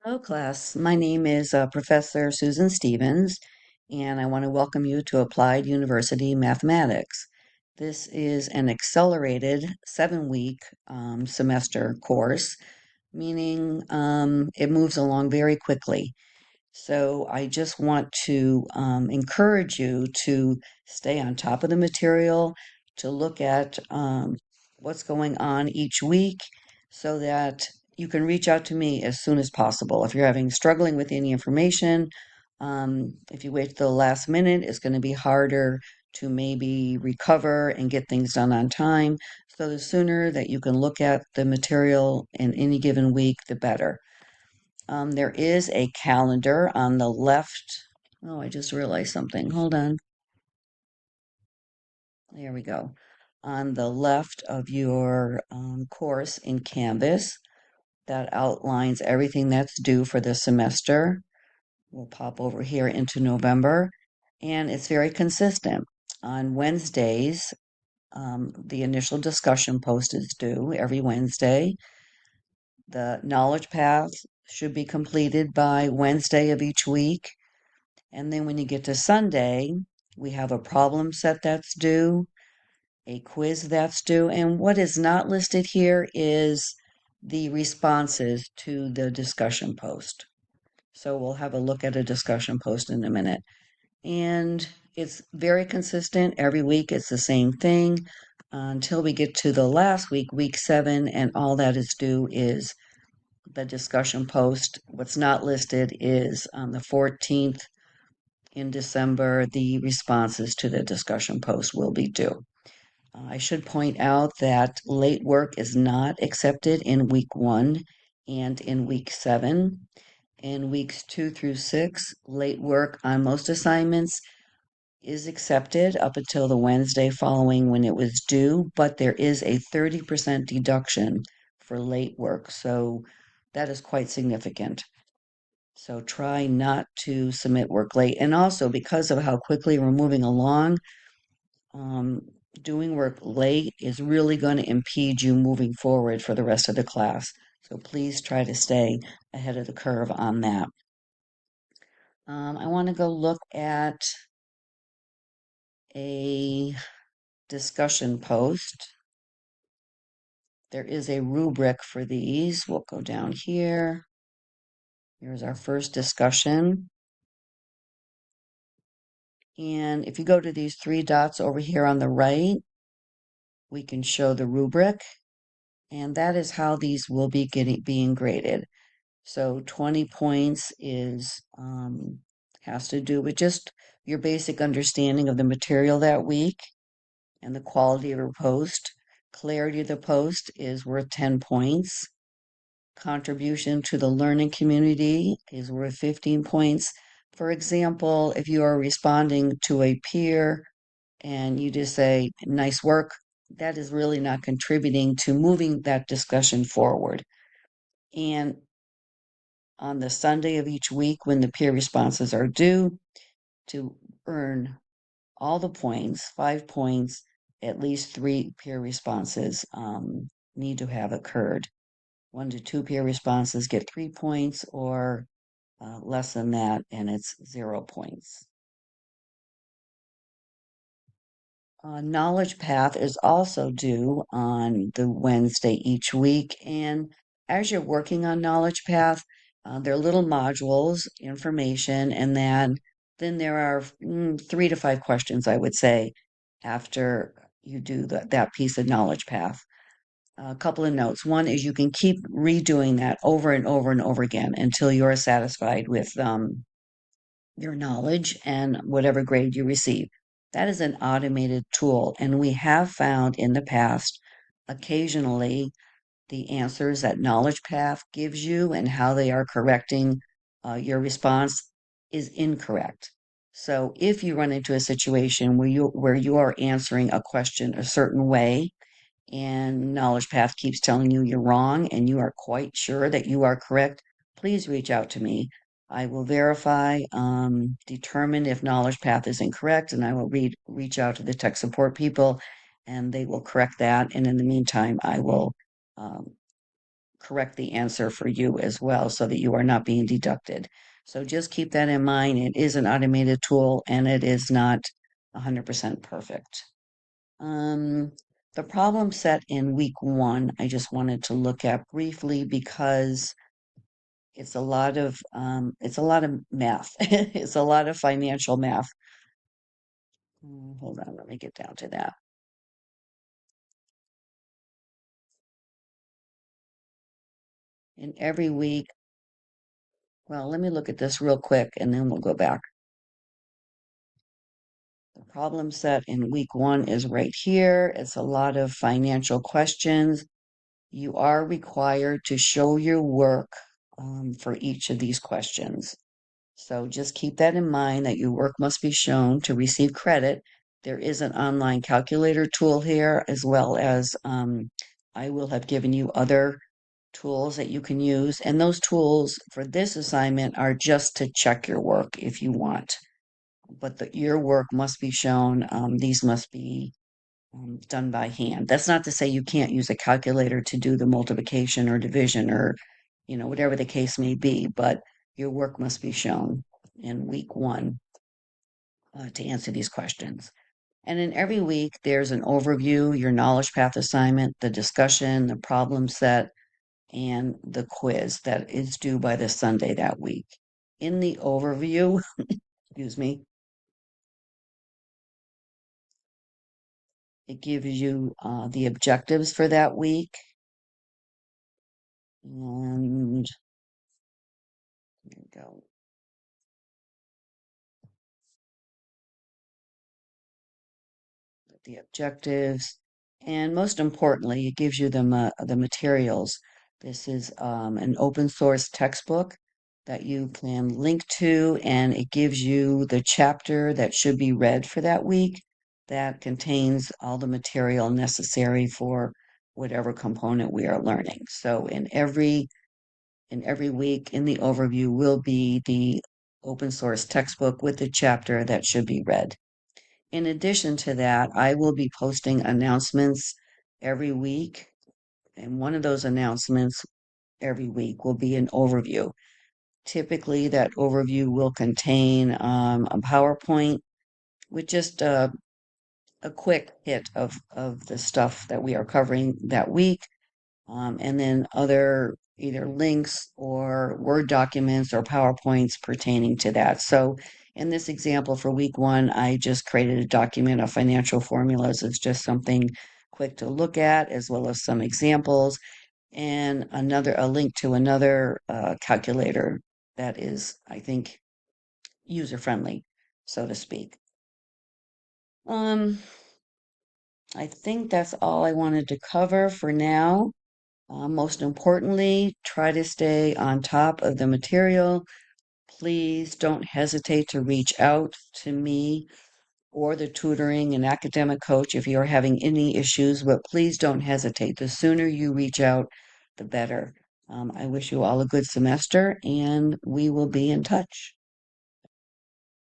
Hello, class. My name is Professor Susan Stevens, and I want to welcome you to Applied University Mathematics. This is an accelerated 7-week semester course, meaning it moves along very quickly. So I just want to encourage you to stay on top of the material, to look at what's going on each week so that you can reach out to me as soon as possible. If you're having struggling with any information, if you wait till the last minute, it's going to be harder to maybe recover and get things done on time. So the sooner that you can look at the material in any given week, the better. There is a calendar on the left. Oh, I just realized something. Hold on. There we go. On the left of your course in Canvas, that outlines everything that's due for the semester. We'll pop over here into November, and it's very consistent. On Wednesdays, the initial discussion post is due every Wednesday. The knowledge path should be completed by Wednesday of each week. And then when you get to Sunday, we have a problem set that's due, a quiz that's due, and what is not listed here is the responses to the discussion post. So we'll have a look at a discussion post in a minute. And it's very consistent. Every week it's the same thing until we get to the last week, week 7, and all that is due is the discussion post. What's not listed is on the 14th in December, the responses to the discussion post will be due. I should point out that late work is not accepted in week 1 and in week 7. In weeks 2 through 6, late work on most assignments is accepted up until the Wednesday following when it was due, but there is a 30% deduction for late work, so that is quite significant. So try not to submit work late. And also, because of how quickly we're moving along, um, doing work late is really going to impede you moving forward for the rest of the class. So please try to stay ahead of the curve on that. I want to go look at a discussion post. There is a rubric for these. We'll go down here. Here's our first discussion. And if you go to these 3 dots over here on the right, we can show the rubric, and that is how these will be being graded. So 20 points is has to do with just your basic understanding of the material that week and the quality of your post. Clarity of the post is worth 10 points. Contribution to the learning community is worth 15 points. For example, if you are responding to a peer and you just say, nice work, that is really not contributing to moving that discussion forward. And on the Sunday of each week, when the peer responses are due, to earn all the points, 5 points, at least 3 peer responses need to have occurred. 1 to 2 peer responses get 3 points, or less than that, and it's 0 points. Knowledge Path is also due on the Wednesday each week. And as you're working on Knowledge Path, there are little modules, information, and then there are 3 to 5 questions, I would say, after you do that piece of Knowledge Path. A couple of notes. One is you can keep redoing that over and over and over again until you're satisfied with your knowledge and whatever grade you receive. That is an automated tool, and we have found in the past occasionally the answers that Knowledge Path gives you and how they are correcting your response is incorrect. So if you run into a situation where you are answering a question a certain way and Knowledge Path keeps telling you you're wrong and you are quite sure that you are correct, please reach out to me. I will verify, determine if Knowledge Path is incorrect, and I will reach out to the tech support people and they will correct that. And in the meantime, I will um, correct the answer for you as well so that you are not being deducted. So just keep that in mind. It is an automated tool and it is not 100% perfect. Um, the problem set in week one, I just wanted to look at briefly because it's a lot of math. It's a lot of financial math. Hold on, let me get down to that. And every week, well, let me look at this real quick and then we'll go back. The problem set in week one is right here. It's a lot of financial questions. You are required to show your work for each of these questions. So just keep that in mind that your work must be shown to receive credit. There is an online calculator tool here, as well as I will have given you other tools that you can use. And those tools for this assignment are just to check your work if you want. But your work must be shown. These must be done by hand. That's not to say you can't use a calculator to do the multiplication or division or, whatever the case may be, but your work must be shown in week one to answer these questions. And in every week, there's an overview, your knowledge path assignment, the discussion, the problem set, and the quiz that is due by the Sunday that week. In the overview, excuse me, it gives you the objectives for that week. And there we go. The objectives, and most importantly, it gives you the materials. This is an open source textbook that you can link to, and it gives you the chapter that should be read for that week that contains all the material necessary for whatever component we are learning. So in every week in the overview will be the open source textbook with the chapter that should be read. In addition to that, I will be posting announcements every week, and one of those announcements every week will be an overview. Typically, that overview will contain a PowerPoint with just a quick hit of the stuff that we are covering that week, and then other either links or Word documents or PowerPoints pertaining to that. So in this example for week one, I just created a document of financial formulas. It's just something quick to look at, as well as some examples and a link to another calculator that is, I think, user friendly, so to speak. Um, I think that's all I wanted to cover for now. Most importantly, try to stay on top of the material. Please don't hesitate to reach out to me or the tutoring and academic coach if you're having any issues, but please don't hesitate. The sooner you reach out, the better. I wish you all a good semester and we will be in touch.